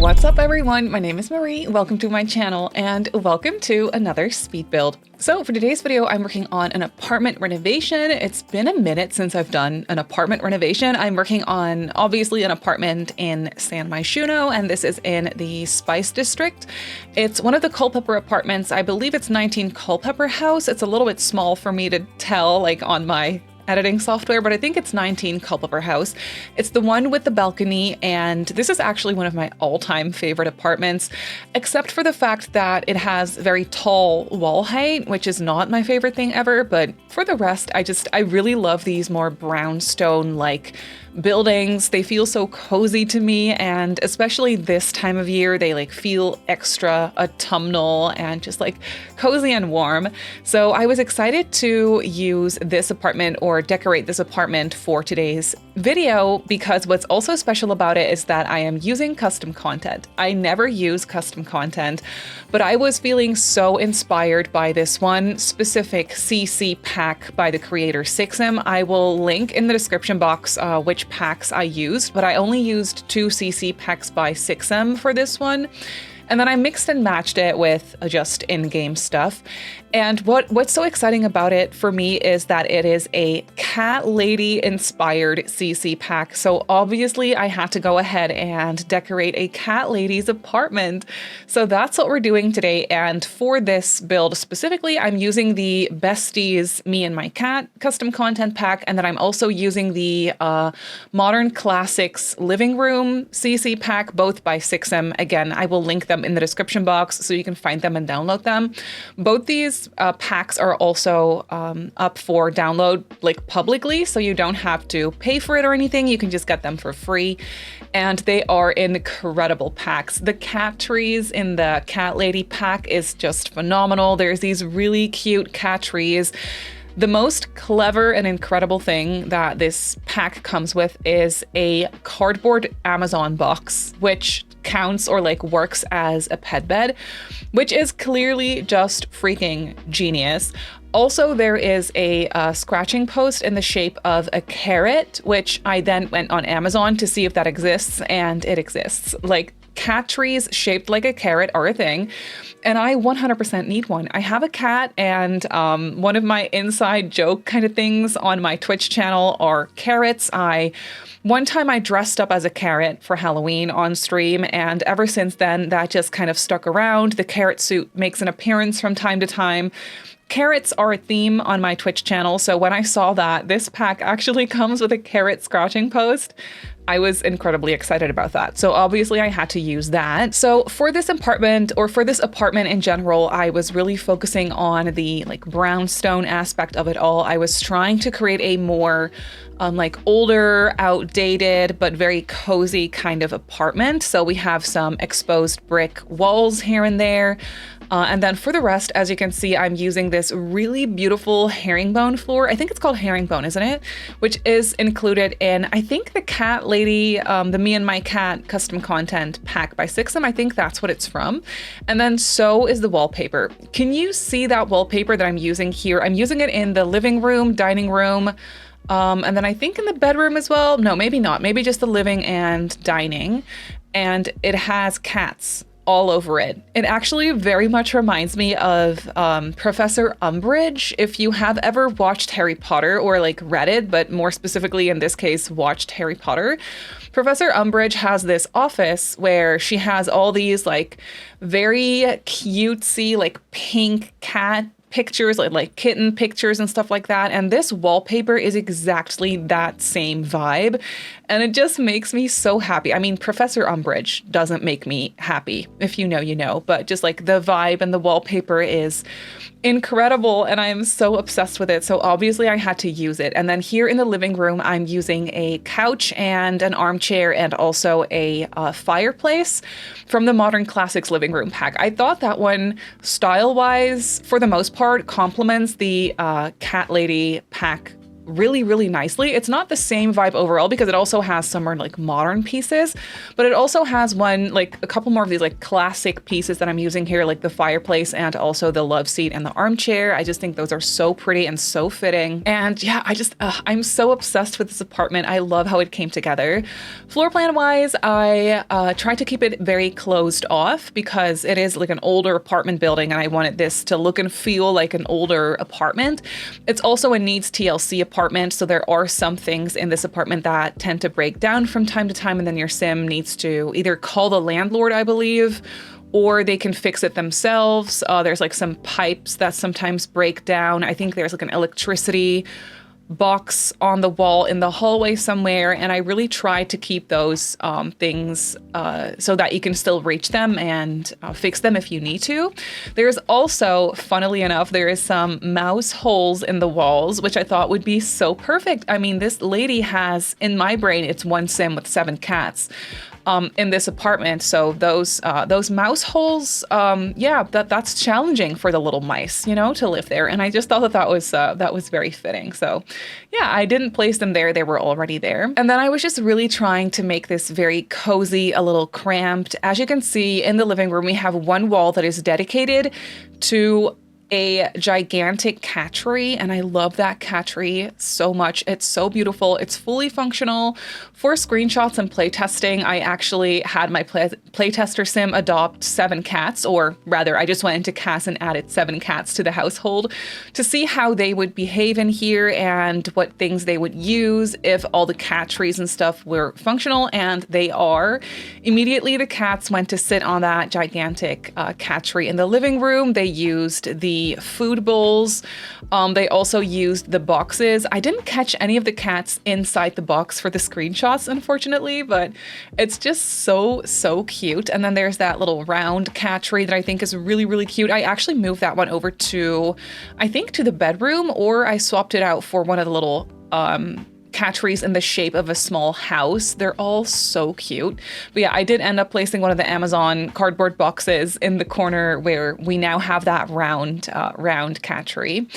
What's up everyone, my name is Marie, welcome to my channel and welcome to another speed build. So for today's video, I'm working on an apartment renovation. It's been a minute since I've done an apartment renovation. I'm working on obviously an apartment in San Myshuno, and this is in the Spice District. It's one of the Culpeper apartments. I believe it's 19 Culpeper House. It's a little bit small for me to tell like on my editing software, but I think it's 19 Culpeper House. It's the one with the balcony, and this is actually one of my all-time favorite apartments, except for the fact that it has very tall wall height, which is not my favorite thing ever, but for the rest, I really love these more brownstone-like buildings. They feel so cozy to me, and especially this time of year, they like feel extra autumnal and just like cozy and warm. So I was excited to use this apartment or decorate this apartment for today's video, because what's also special about it is that I am using custom content. I never use custom content, but I was feeling so inspired by this one specific CC pack by the creator SIXAM. I will link in the description box which packs I used, but I only used 2 CC packs by SIXAM for this one. And then I mixed and matched it with just in-game stuff. And what's so exciting about it for me is that it is a cat lady inspired CC pack. So obviously I had to go ahead and decorate a cat lady's apartment. So that's what we're doing today. And for this build specifically, I'm using the Besties Me and My Cat custom content pack. And then I'm also using the Modern Classics Living Room CC pack, both by SIXAM. Again, I will link them in the description box so you can find them and download them. Both these packs are also up for download like publicly, so you don't have to pay for it or anything. You can just get them for free, and they are incredible packs. The cat trees in the cat lady pack is just phenomenal. There's these really cute cat trees. The most clever and incredible thing that this pack comes with is a cardboard Amazon box, which counts or like works as a pet bed, which is clearly just freaking genius. Also, there is a scratching post in the shape of a carrot, which I then went on Amazon to see if that exists, and it exists. Like, cat trees shaped like a carrot are a thing, and I 100% need one. I have a cat, and one of my inside joke kind of things on my Twitch channel are carrots. One time I dressed up as a carrot for Halloween on stream, and ever since then that just kind of stuck around. The carrot suit makes an appearance from time to time. Carrots are a theme on my Twitch channel, so when I saw that this pack actually comes with a carrot scratching post, I was incredibly excited about that. So obviously I had to use that. So for this apartment, or for this apartment in general, I was really focusing on the like brownstone aspect of it all. I was trying to create a more like older, outdated, but very cozy kind of apartment. So we have some exposed brick walls here and there. And then for the rest, as you can see, I'm using this really beautiful herringbone floor. I think it's called herringbone, isn't it? Which is included in, I think, the cat lady, the Me and My Cat custom content pack by SIXAM. I think that's what it's from. And then so is the wallpaper. Can you see that wallpaper that I'm using here? I'm using it in the living room, dining room, and then I think in the bedroom as well. No, maybe not. Maybe just the living and dining. And it has cats all over it. It actually very much reminds me of Professor Umbridge. If you have ever watched Harry Potter, or like read it, but more specifically in this case, watched Harry Potter, Professor Umbridge has this office where she has all these like very cutesy like pink cat pictures, like kitten pictures and stuff like that. And this wallpaper is exactly that same vibe. And it just makes me so happy. I mean, Professor Umbridge doesn't make me happy. If you know, you know, but just like the vibe and the wallpaper is incredible, and I am so obsessed with it. So obviously I had to use it. And then here in the living room, I'm using a couch and an armchair and also a fireplace from the Modern Classics Living Room pack. I thought that one, style-wise, for the most part, complements the cat lady pack really, really nicely. It's not the same vibe overall because it also has some more like modern pieces, but it also has a couple more of these like classic pieces that I'm using here, like the fireplace and also the love seat and the armchair. I just think those are so pretty and so fitting. And yeah, I'm so obsessed with this apartment. I love how it came together. Floor plan wise, I tried to keep it very closed off because it is like an older apartment building and I wanted this to look and feel like an older apartment. It's also a needs TLC apartment, so there are some things in this apartment that tend to break down from time to time, and then your sim needs to either call the landlord, I believe, or they can fix it themselves. There's like some pipes that sometimes break down. I think there's like an electricity box on the wall in the hallway somewhere, and I really try to keep those things so that you can still reach them and fix them if you need to. There's also, funnily enough, there is some mouse holes in the walls, which I thought would be so perfect. I mean, this lady has, in my brain, it's one sim with 7 cats. In this apartment, so those mouse holes, that's challenging for the little mice, to live there. And I just thought that was very fitting. So, yeah, I didn't place them there; they were already there. And then I was just really trying to make this very cozy, a little cramped. As you can see in the living room, we have one wall that is dedicated to a gigantic cat tree, and I love that cat tree so much. It's so beautiful. It's fully functional. For screenshots and playtesting, I actually had my playtester sim adopt 7 cats, or rather, I just went into CAS and added 7 cats to the household to see how they would behave in here and what things they would use if all the cat trees and stuff were functional, and they are. Immediately, the cats went to sit on that gigantic cat tree in the living room. They used the food bowls. They also used the boxes. I didn't catch any of the cats inside the box for the screenshots, unfortunately, but it's just so cute. And then there's that little round cat tree that I think is really, really cute. I actually moved that one over to, I think, to the bedroom, or I swapped it out for one of the little cat trees in the shape of a small house. They're all so cute. But yeah, I did end up placing one of the Amazon cardboard boxes in the corner where we now have that round cat tree.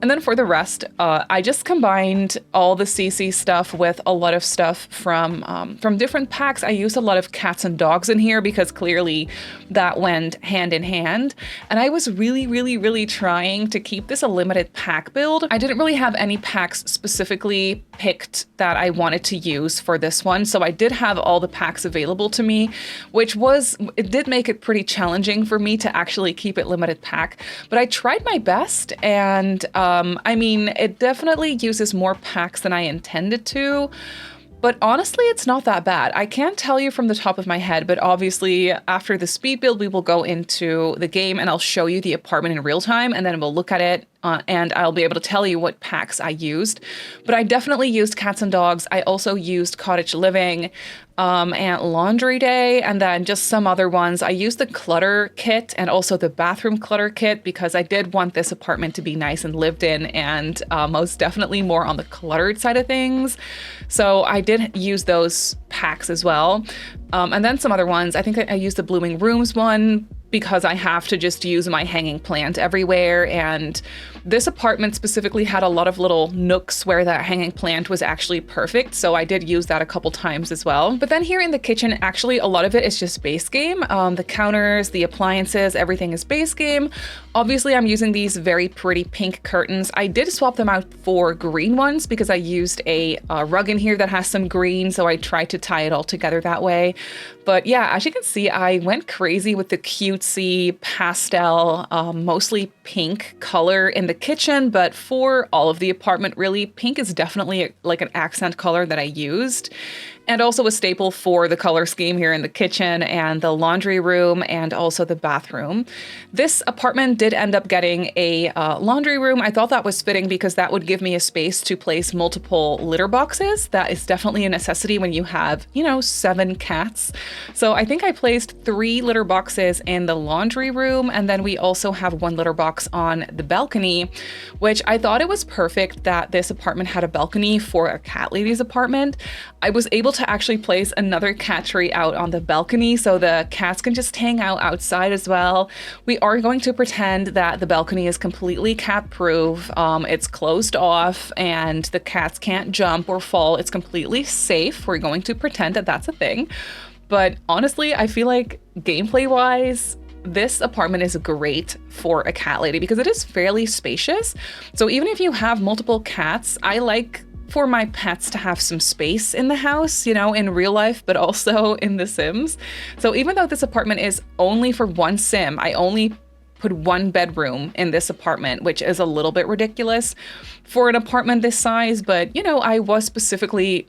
And then for the rest, I just combined all the CC stuff with a lot of stuff from different packs. I used a lot of cats and dogs in here because clearly that went hand in hand. And I was really trying to keep this a limited pack build. I didn't really have any packs specifically picked that I wanted to use for this one. So I did have all the packs available to me, it did make it pretty challenging for me to actually keep it limited pack, but I tried my best. And I mean, it definitely uses more packs than I intended to. But honestly, it's not that bad. I can't tell you from the top of my head, but obviously after the speed build, we will go into the game and I'll show you the apartment in real time, and then we'll look at it and I'll be able to tell you what packs I used. But I definitely used cats and dogs. I also used cottage living and laundry day, and then just some other ones. I used the clutter kit and also the bathroom clutter kit because I did want this apartment to be nice and lived in, and most definitely more on the cluttered side of things. So I did use those packs as well. And then some other ones. I think I used the blooming rooms one because I have to just use my hanging plant everywhere. And this apartment specifically had a lot of little nooks where that hanging plant was actually perfect. So I did use that a couple times as well. But then here in the kitchen, actually, a lot of it is just base game. The counters, the appliances, everything is base game. Obviously, I'm using these very pretty pink curtains. I did swap them out for green ones because I used a rug in here that has some green. So I tried to tie it all together that way. But yeah, as you can see, I went crazy with the cutesy pastel, mostly pink color in the kitchen. But for all of the apartment, really, pink is definitely like an accent color that I used. And also a staple for the color scheme here in the kitchen and the laundry room and also the bathroom. This apartment did end up getting a laundry room. I thought that was fitting because that would give me a space to place multiple litter boxes. That is definitely a necessity when you have, 7 cats. So I think I placed 3 litter boxes in the laundry room, and then we also have 1 litter box on the balcony, which I thought it was perfect that this apartment had a balcony for a cat lady's apartment. I was able to actually place another cat tree out on the balcony so the cats can just hang out outside as well. We are going to pretend that the balcony is completely cat proof. It's closed off and the cats can't jump or fall. It's completely safe. We're going to pretend that that's a thing. But honestly, I feel like gameplay wise, this apartment is great for a cat lady because it is fairly spacious. So even if you have multiple cats, I like for my pets to have some space in the house, you know, in real life, but also in The Sims. So even though this apartment is only for one sim, I only put one bedroom in this apartment, which is a little bit ridiculous for an apartment this size. But, you know, I was specifically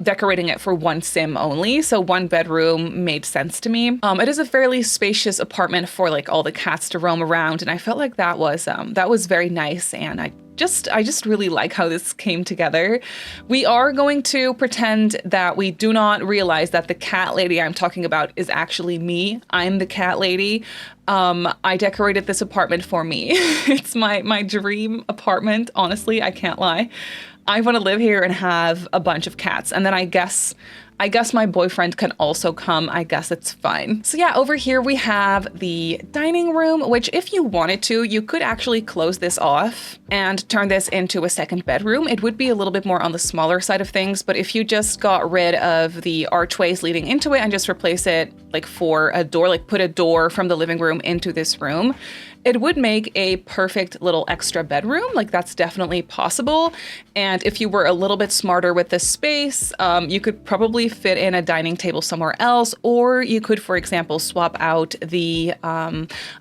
decorating it for one sim only, so one bedroom made sense to me. It is a fairly spacious apartment for like all the cats to roam around, and I felt like that was very nice, and I just really like how this came together. We are going to pretend that we do not realize that the cat lady I'm talking about is actually me. I'm the cat lady. I decorated this apartment for me. It's my dream apartment, honestly, I can't lie. I want to live here and have a bunch of cats. And then I guess my boyfriend can also come. I guess it's fine. So yeah, over here we have the dining room, which if you wanted to, you could actually close this off and turn this into a second bedroom. It would be a little bit more on the smaller side of things, but if you just got rid of the archways leading into it and just replace it like for a door, like put a door from the living room into this room, it would make a perfect little extra bedroom. Like that's definitely possible. And if you were a little bit smarter with the space, you could probably fit in a dining table somewhere else, or you could, for example, swap out the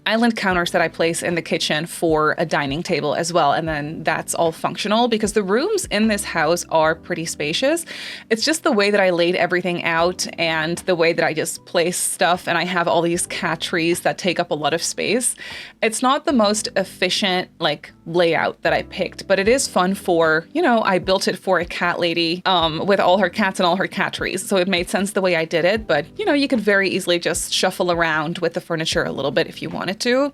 island counters that I place in the kitchen for a dining table as well. And then that's all functional because the rooms in this house are pretty spacious. It's just the way that I laid everything out and the way that I just place stuff, and I have all these cat trees that take up a lot of space. It's not the most efficient like layout that I picked, but it is fun for, you know, I built it for a cat lady with all her cats and all her cat trees. So it made sense the way I did it, but you know, you could very easily just shuffle around with the furniture a little bit if you wanted to.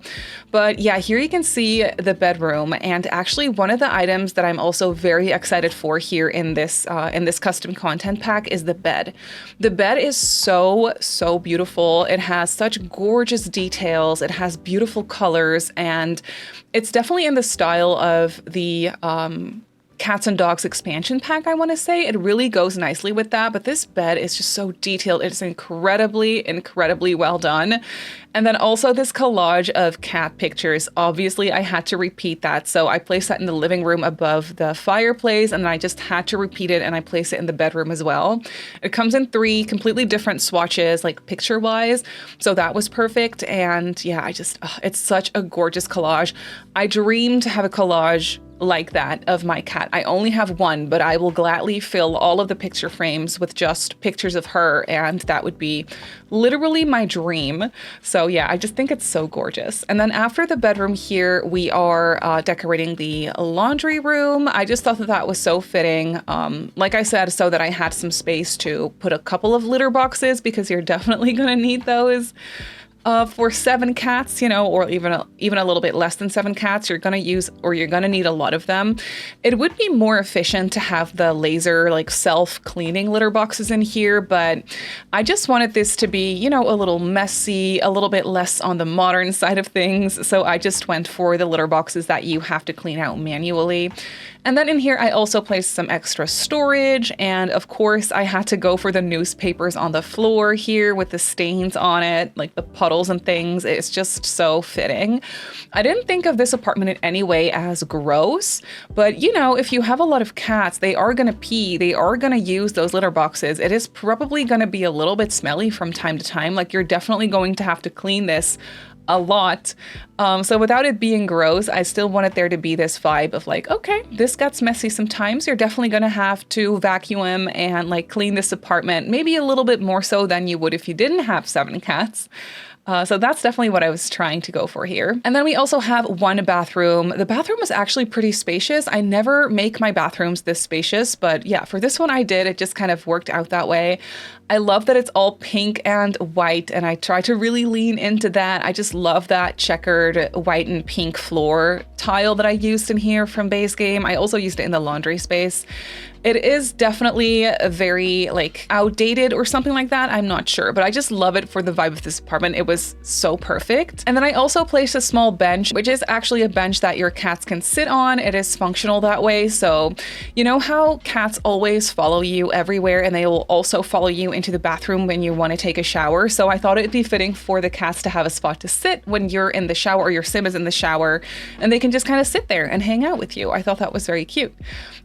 But yeah, here you can see the bedroom, and actually one of the items that I'm also very excited for here in this custom content pack is the bed. The bed is so beautiful. It has such gorgeous details. It has beautiful colors, and it's definitely in the style of the Cats and Dogs expansion pack, I want to say. It really goes nicely with that, but this bed is just so detailed. It's incredibly well done. And then also this collage of cat pictures. Obviously, I had to repeat that. So I placed that in the living room above the fireplace, and then I just had to repeat it, and I placed it in the bedroom as well. It comes in 3 completely different swatches, like picture-wise. So that was perfect. And yeah, it's such a gorgeous collage. I dream to have a collage like that of my cat. I only have one, but I will gladly fill all of the picture frames with just pictures of her, and that would be literally my dream. So yeah, I just think it's so gorgeous. And then after the bedroom here, we are decorating the laundry room. I just thought that that was so fitting. Like I said, so that I had some space to put a couple of litter boxes, because you're definitely gonna need those. For 7 cats, you know, or even a little bit less than 7 cats, you're gonna need a lot of them. It would be more efficient to have the laser, like self-cleaning litter boxes in here, but I just wanted this to be, you know, a little messy, a little bit less on the modern side of things. So I just went for the litter boxes that you have to clean out manually. And then in here, I also placed some extra storage. And of course, I had to go for the newspapers on the floor here with the stains on it, like the puddles and things. It's just so fitting. I didn't think of this apartment in any way as gross, but you know, if you have a lot of cats, they are gonna pee, they are gonna use those litter boxes. It is probably gonna be a little bit smelly from time to time. Like, you're definitely going to have to clean this a lot. So without it being gross, I still wanted there to be this vibe of like, okay, this gets messy sometimes. You're definitely gonna have to vacuum and like clean this apartment, maybe a little bit more so than you would if you didn't have 7 cats. So that's definitely what I was trying to go for here. And then we also have one bathroom. The bathroom is actually pretty spacious. I never make my bathrooms this spacious, but yeah, for this one I did. It just kind of worked out that way. I love that it's all pink and white, and I try to really lean into that. I just love that checkered white and pink floor tile that I used in here from base game. I also used it in the laundry space. It is definitely very like outdated or something like that. I'm not sure, but I just love it for the vibe of this apartment. It was so perfect. And then I also placed a small bench, which is actually a bench that your cats can sit on. It is functional that way. So you know how cats always follow you everywhere, and they will also follow you into the bathroom when you want to take a shower. So I thought it'd be fitting for the cats to have a spot to sit when you're in the shower or your sim is in the shower, and they can just kind of sit there and hang out with you. I thought that was very cute.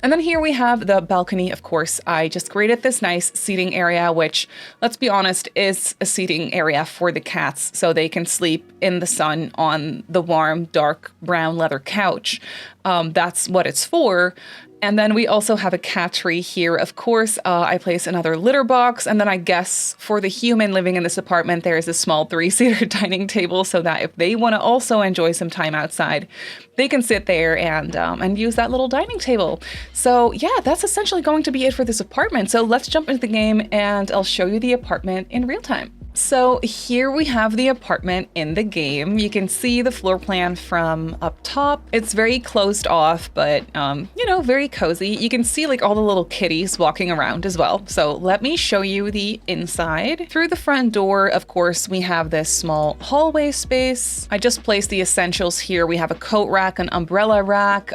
And then here we have the balcony. Of course, I just created this nice seating area, which, let's be honest, is a seating area for the cats so they can sleep in the sun on the warm, dark brown leather couch. That's what it's for. And then we also have a cat tree here. Of course, I place another litter box. And then I guess for the human living in this apartment, there is a small 3-seater dining table so that if they want to also enjoy some time outside, they can sit there and use that little dining table. So yeah, that's essentially going to be it for this apartment. So let's jump into the game and I'll show you the apartment in real time. So here we have the apartment in the game. You can see the floor plan from up top. It's very closed off, but you know, very cozy. You can see like all the little kitties walking around as well. So let me show you the inside. Through the front door, of course, we have this small hallway space. I just placed the essentials here. We have a coat rack, an umbrella rack,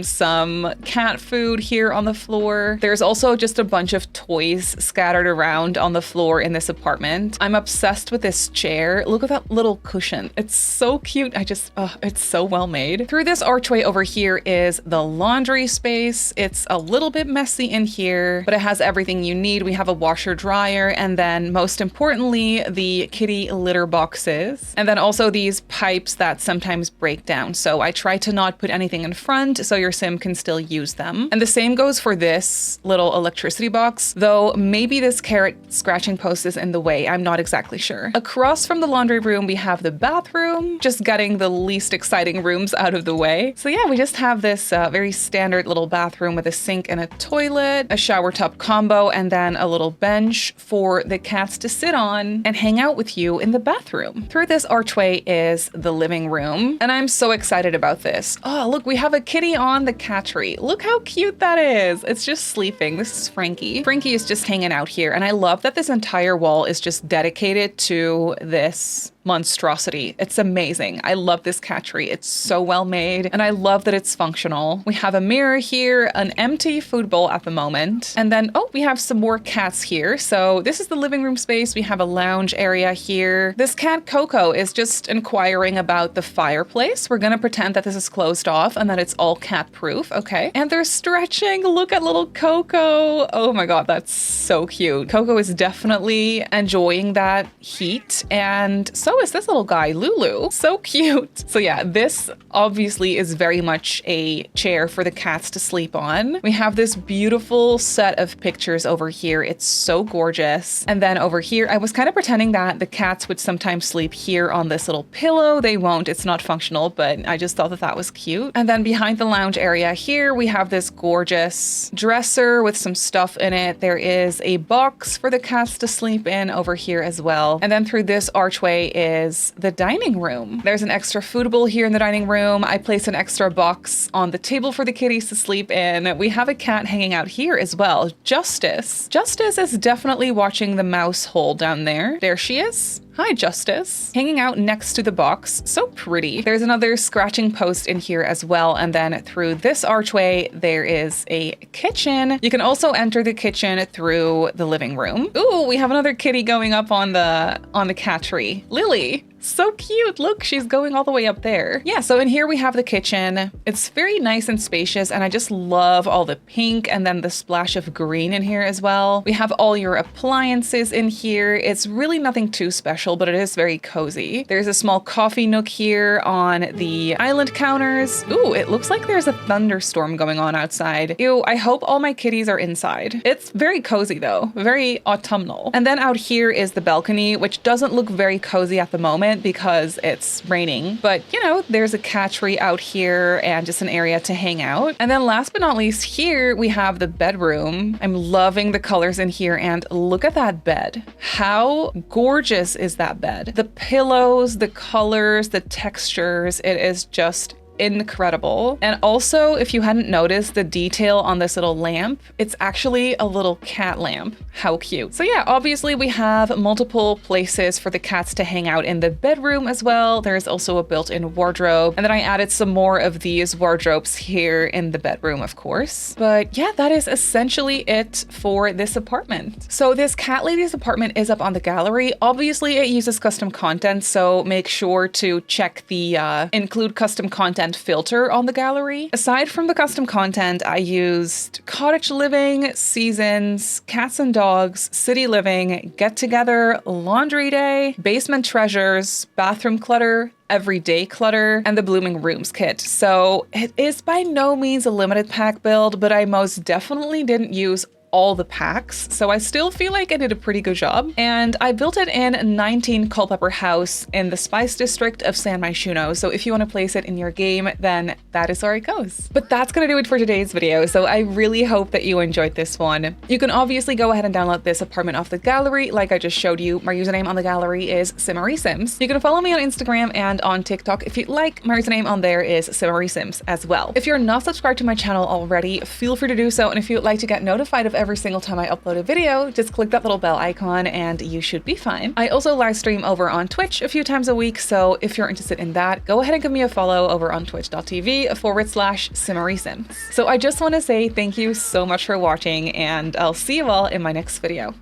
some cat food here on the floor. There's also just a bunch of toys scattered around on the floor in this apartment. I'm obsessed with this chair. Look at that little cushion. It's so cute. It's so well made. Through this archway over here is the laundry space. It's a little bit messy in here, but it has everything you need. We have a washer dryer, and then most importantly, the kitty litter boxes, and then also these pipes that sometimes break down. So I try to not put anything in front so your sim can still use them. And the same goes for this little electricity box, though maybe this carrot scratching post is in the way. I'm not exactly sure. Across from the laundry room, we have the bathroom, just getting the least exciting rooms out of the way. So yeah, we just have this very standard little bathroom with a sink and a toilet, a shower tub combo, and then a little bench for the cats to sit on and hang out with you in the bathroom. Through this archway is the living room, and I'm so excited about this. Oh, look, we have a kitty on the cat tree. Look how cute that is. It's just sleeping. This is Frankie. Frankie is just hanging out here, and I love that this entire wall is just dedicated to this monstrosity. It's amazing. I love this cat tree. It's so well made, and I love that it's functional. We have a mirror here, an empty food bowl at the moment, and then, oh, we have some more cats here. So this is the living room space. We have a lounge area here. This cat Coco is just inquiring about the fireplace. We're gonna pretend that this is closed off and that it's all cat proof. Okay. And they're stretching. Look at little Coco. Oh my God, that's so cute. Coco is definitely enjoying that heat, and so is this little guy, Lulu. So cute. So yeah, this obviously is very much a chair for the cats to sleep on. We have this beautiful set of pictures over here. It's so gorgeous. And then over here, I was kind of pretending that the cats would sometimes sleep here on this little pillow. They won't, it's not functional, but I just thought that that was cute. And then behind the lounge area here, we have this gorgeous dresser with some stuff in it. There is a box for the cats to sleep in over here as well. And then through this archway is the dining room. There's an extra food bowl here in the dining room. I placed an extra box on the table for the kitties to sleep in. We have a cat hanging out here as well, Justice. Justice is definitely watching the mouse hole down there. There she is. Hi, Justice. Hanging out next to the box. So pretty. There's another scratching post in here as well. And then through this archway, there is a kitchen. You can also enter the kitchen through the living room. Ooh, we have another kitty going up on the cat tree. Lily. So cute. Look, she's going all the way up there. Yeah, so in here we have the kitchen. It's very nice and spacious, and I just love all the pink and then the splash of green in here as well. We have all your appliances in here. It's really nothing too special, but it is very cozy. There's a small coffee nook here on the island counters. Ooh, it looks like there's a thunderstorm going on outside. Ew, I hope all my kitties are inside. It's very cozy though, very autumnal. And then out here is the balcony, which doesn't look very cozy at the moment because it's raining, but you know, there's a cat tree out here and just an area to hang out. And then last but not least, here we have the bedroom. I'm loving the colors in here, and look at that bed. How gorgeous is that bed? The pillows, the colors, the textures, it is just incredible. And also, if you hadn't noticed the detail on this little lamp, it's actually a little cat lamp. How cute. So yeah, obviously we have multiple places for the cats to hang out in the bedroom as well. There's also a built-in wardrobe. And then I added some more of these wardrobes here in the bedroom, of course. But yeah, that is essentially it for this apartment. So this cat lady's apartment is up on the gallery. Obviously it uses custom content, so make sure to check the include custom content filter on the gallery. Aside from the custom content, I used cottage living, seasons, cats and dogs, city living, get together, laundry day, basement treasures, bathroom clutter, everyday clutter, and the blooming rooms kit. So it is by no means a limited pack build, but I most definitely didn't use all the packs, so I still feel like I did a pretty good job. And I built it in 19 Culpeper House in the Spice District of San Myshuno, so if you want to place it in your game, then that is where it goes. But that's gonna do it for today's video, so I really hope that you enjoyed this one. You can obviously go ahead and download this apartment off the gallery, like I just showed you. My username on the gallery is Simmary Sims. You can follow me on Instagram and on TikTok if you'd like. My username on there is Simmary Sims as well. If you're not subscribed to my channel already, feel free to do so, and if you'd like to get notified of every single time I upload a video, just click that little bell icon and you should be fine. I also live stream over on Twitch a few times a week, so if you're interested in that, go ahead and give me a follow over on twitch.tv/Simmary Sims. So I just want to say thank you so much for watching, and I'll see you all in my next video.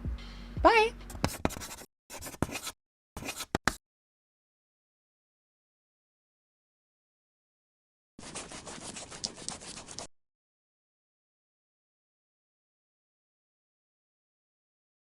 Bye!